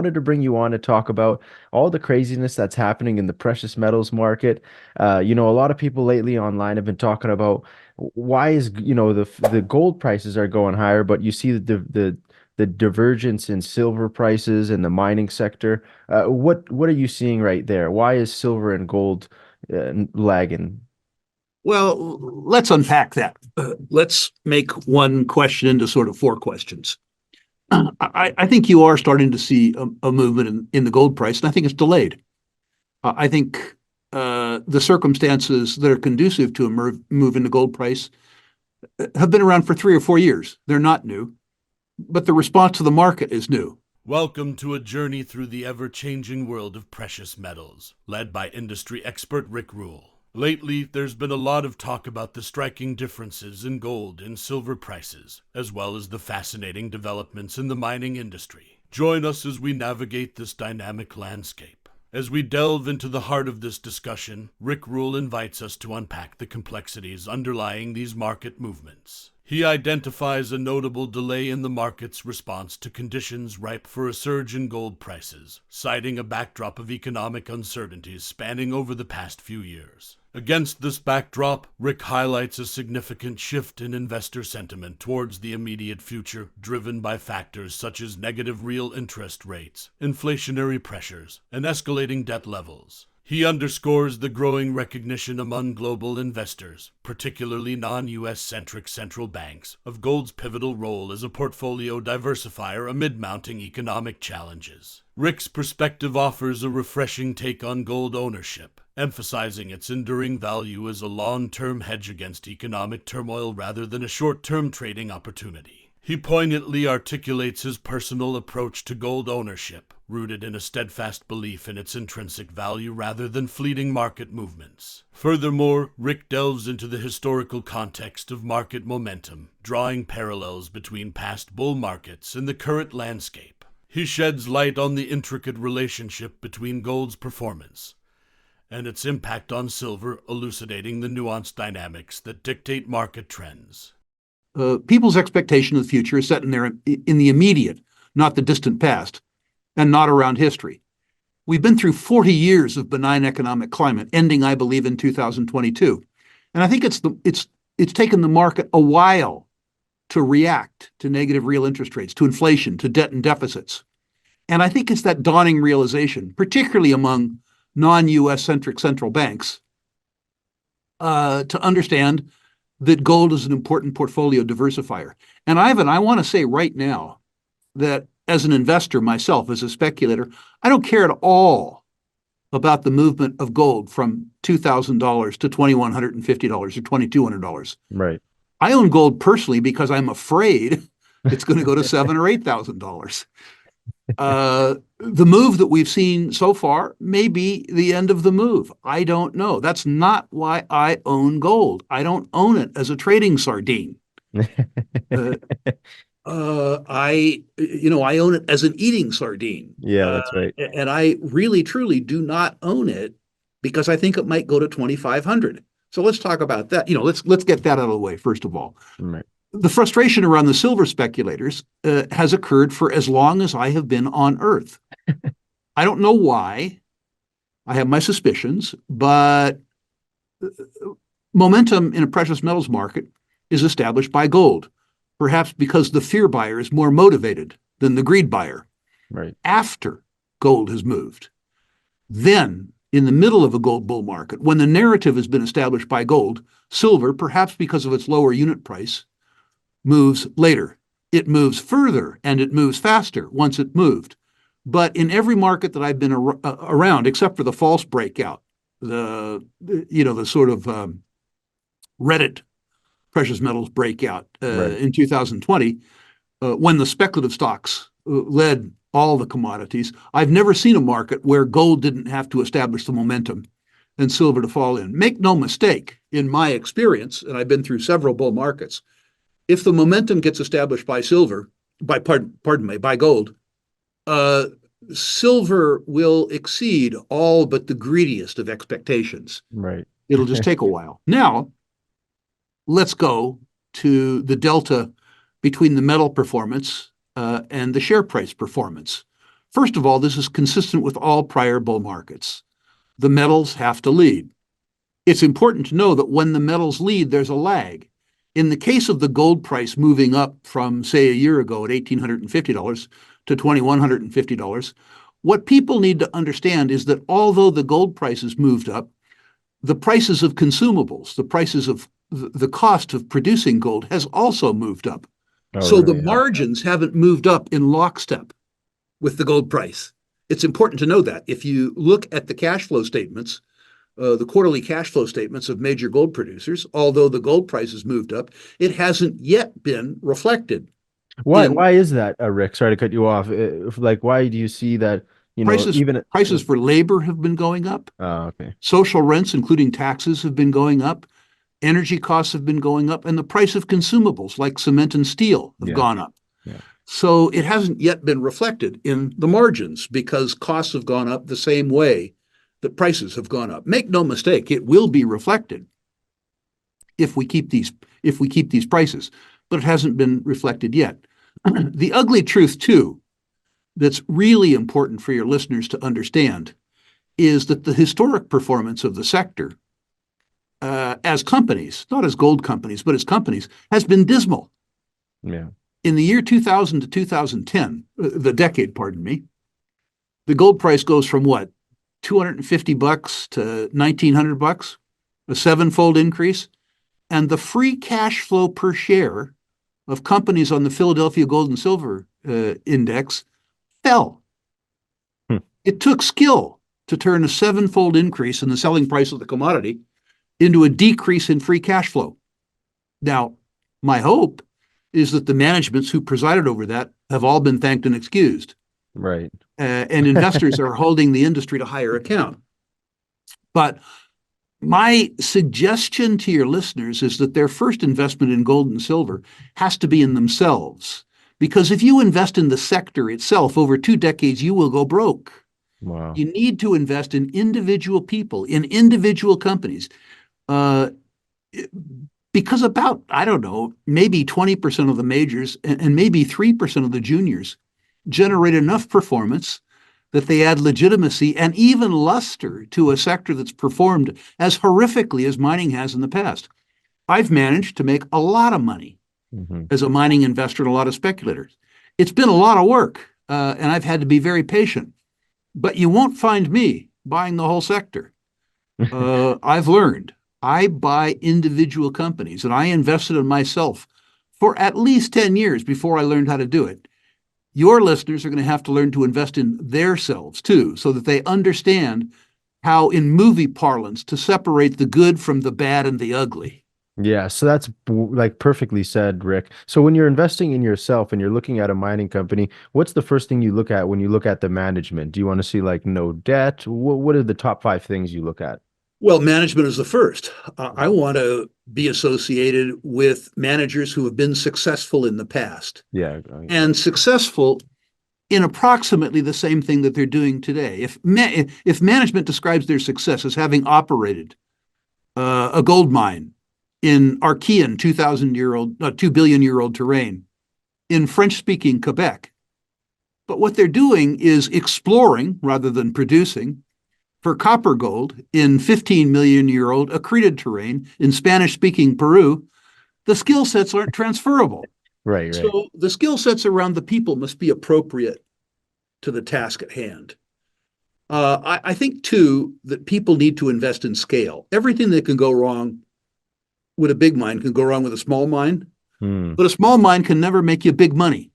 wanted to bring you on to talk about all the craziness that's happening in the precious metals market. A lot of people lately online have been talking about why is, the gold prices are going higher, but you see the divergence in silver prices in the mining sector. What are you seeing right there? Why is silver and gold lagging? Well, let's unpack that. Let's make one question into sort of four questions. I think you are starting to see a movement in the gold price, and I think it's delayed. I think the circumstances that are conducive to a move in the gold price have been around for 3 or 4 years. They're not new, but the response to the market is new. Welcome to a journey through the ever-changing world of precious metals, led by industry expert Rick Rule. Lately, there's been a lot of talk about the striking differences in gold and silver prices, as well as the fascinating developments in the mining industry. Join us as we navigate this dynamic landscape. As we delve into the heart of this discussion, Rick Rule invites us to unpack the complexities underlying these market movements. He identifies a notable delay in the market's response to conditions ripe for a surge in gold prices, citing a backdrop of economic uncertainties spanning over the past few years. Against this backdrop, Rick highlights a significant shift in investor sentiment towards the immediate future, driven by factors such as negative real interest rates, inflationary pressures, and escalating debt levels. He underscores the growing recognition among global investors, particularly non-US centric central banks, of gold's pivotal role as a portfolio diversifier amid mounting economic challenges. Rick's perspective offers a refreshing take on gold ownership, emphasizing its enduring value as a long-term hedge against economic turmoil rather than a short-term trading opportunity. He poignantly articulates his personal approach to gold ownership, rooted in a steadfast belief in its intrinsic value rather than fleeting market movements. Furthermore, Rick delves into the historical context of market momentum, drawing parallels between past bull markets and the current landscape. He sheds light on the intricate relationship between gold's performance and its impact on silver, elucidating the nuanced dynamics that dictate market trends. People's expectation of the future is set in the immediate, not the distant past, and not around history. We've been through 40 years of benign economic climate, ending, I believe, in 2022. And I think it's taken the market a while to react to negative real interest rates, to inflation, to debt and deficits. And I think it's that dawning realization, particularly among non-US centric central banks, to understand that gold is an important portfolio diversifier. And Ivan, I want to say right now that as an investor myself, as a speculator, I don't care at all about the movement of gold from $2,000 to $2,150 or $2,200. Right. I own gold personally because I'm afraid it's going to go to $7,000 or $8,000. The move that we've seen so far may be the end of the move. I don't know. That's not why I own gold. I don't own it as a trading sardine. I own it as an eating sardine. Yeah, that's right. And I really, truly do not own it because I think it might go to 2,500. So let's talk about that. Let's get that out of the way, first of all. Right. The frustration around the silver speculators has occurred for as long as I have been on Earth. I don't know why. I have my suspicions, but momentum in a precious metals market is established by gold, perhaps because the fear buyer is more motivated than the greed buyer. Right. After gold has moved, then in the middle of a gold bull market, when the narrative has been established by gold, silver, perhaps because of its lower unit price, moves later. It moves further and it moves faster once it moved. But in every market that I've been around, except for the false breakout, the sort of Reddit precious metals breakout Right. in 2020, when the speculative stocks led all the commodities, I've never seen a market where gold didn't have to establish the momentum and silver to fall in. Make no mistake, in my experience, and I've been through several bull markets, if the momentum gets established by by gold, silver will exceed all but the greediest of expectations. Right. It'll just take a while. Now, let's go to the delta between the metal performance and the share price performance. First of all, this is consistent with all prior bull markets. The metals have to lead. It's important to know that when the metals lead, there's a lag. In the case of the gold price moving up from, say, a year ago at $1,850 to $2,150, what people need to understand is that although the gold prices moved up, the prices of consumables, the prices of the cost of producing gold has also moved up. Oh, So the really? Yeah. margins haven't moved up in lockstep with the gold price. It's important to know that. If you look at the cash flow statements, the quarterly cash flow statements of major gold producers, although the gold price has moved up, it hasn't yet been reflected Why? in Why is that, Rick? Sorry to cut you off. Like, why do you see that? prices. Even. Prices for labor have been going up. Oh, okay. Social rents, including taxes, have been going up. Energy costs have been going up, and the price of consumables like cement and steel have Yeah. gone up. Yeah. So it hasn't yet been reflected in the margins because costs have gone up the same way that prices have gone up. Make no mistake, it will be reflected if we keep these prices, but it hasn't been reflected yet. The ugly truth, too, that's really important for your listeners to understand is that the historic performance of the sector as companies, not as gold companies, but as companies, has been dismal. Yeah. In the year 2000 to 2010, the decade, pardon me, the gold price goes from what, $250 to $1,900, a seven-fold increase, and the free cash flow per share of companies on the Philadelphia Gold and Silver Index fell. Hmm. It took skill to turn a seven-fold increase in the selling price of the commodity into a decrease in free cash flow. Now, my hope is that the managements who presided over that have all been thanked and excused. Right. And investors are holding the industry to higher account. But my suggestion to your listeners is that their first investment in gold and silver has to be in themselves. Because if you invest in the sector itself over 2 decades, you will go broke. Wow. You need to invest in individual people, in individual companies. Because about, I don't know, maybe 20% of the majors and maybe 3% of the juniors generate enough performance that they add legitimacy and even luster to a sector that's performed as horrifically as mining has in the past. I've managed to make a lot of money as a mining investor and a lot of speculators. It's been a lot of work, and I've had to be very patient. But you won't find me buying the whole sector. I've learned. I buy individual companies, and I invested in myself for at least 10 years before I learned how to do it. Your listeners are going to have to learn to invest in themselves too, so that they understand how, in movie parlance, to separate the good from the bad and the ugly. Yeah, so that's like perfectly said, Rick. So when you're investing in yourself and you're looking at a mining company, what's the first thing you look at when you look at the management? Do you want to see like no debt? What are the top 5 things you look at? Well, management is the first. I want to be associated with managers who have been successful in the past Yeah. and successful in approximately the same thing that they're doing today. If management describes their success as having operated a gold mine in Archean 2 billion year old terrain in French speaking Quebec, but what they're doing is exploring rather than producing for copper gold in 15 million year old accreted terrain in Spanish speaking Peru, the skill sets aren't transferable. Right. So the skill sets around the people must be appropriate to the task at hand. I think, too, that people need to invest in scale. Everything that can go wrong with a big mine can go wrong with a small mine, but a small mine can never make you big money.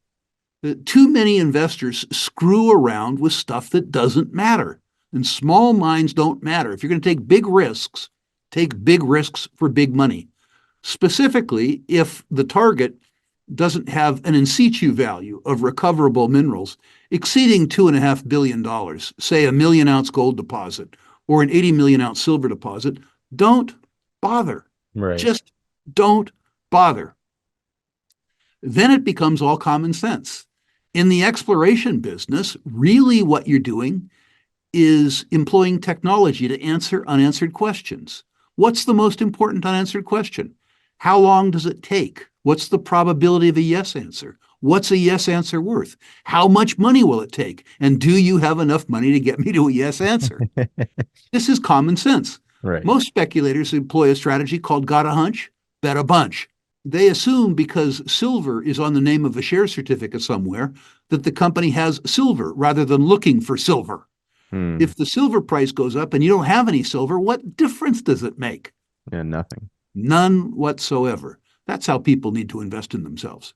Too many investors screw around with stuff that doesn't matter. And small mines don't matter. If you're going to take big risks for big money. Specifically, if the target doesn't have an in situ value of recoverable minerals exceeding $2.5 billion, say a million-ounce gold deposit or an 80 million-ounce silver deposit, don't bother. Right. Just don't bother. Then it becomes all common sense. In the exploration business, really what you're doing is employing technology to answer unanswered questions. What's the most important unanswered question? How long does it take? What's the probability of a yes answer? What's a yes answer worth? How much money will it take? And do you have enough money to get me to a yes answer? This is common sense. Right. Most speculators employ a strategy called got a hunch, bet a bunch. They assume because silver is on the name of a share certificate somewhere that the company has silver rather than looking for silver. Hmm. If the silver price goes up and you don't have any silver, what difference does it make? Yeah, nothing. None whatsoever. That's how people need to invest in themselves.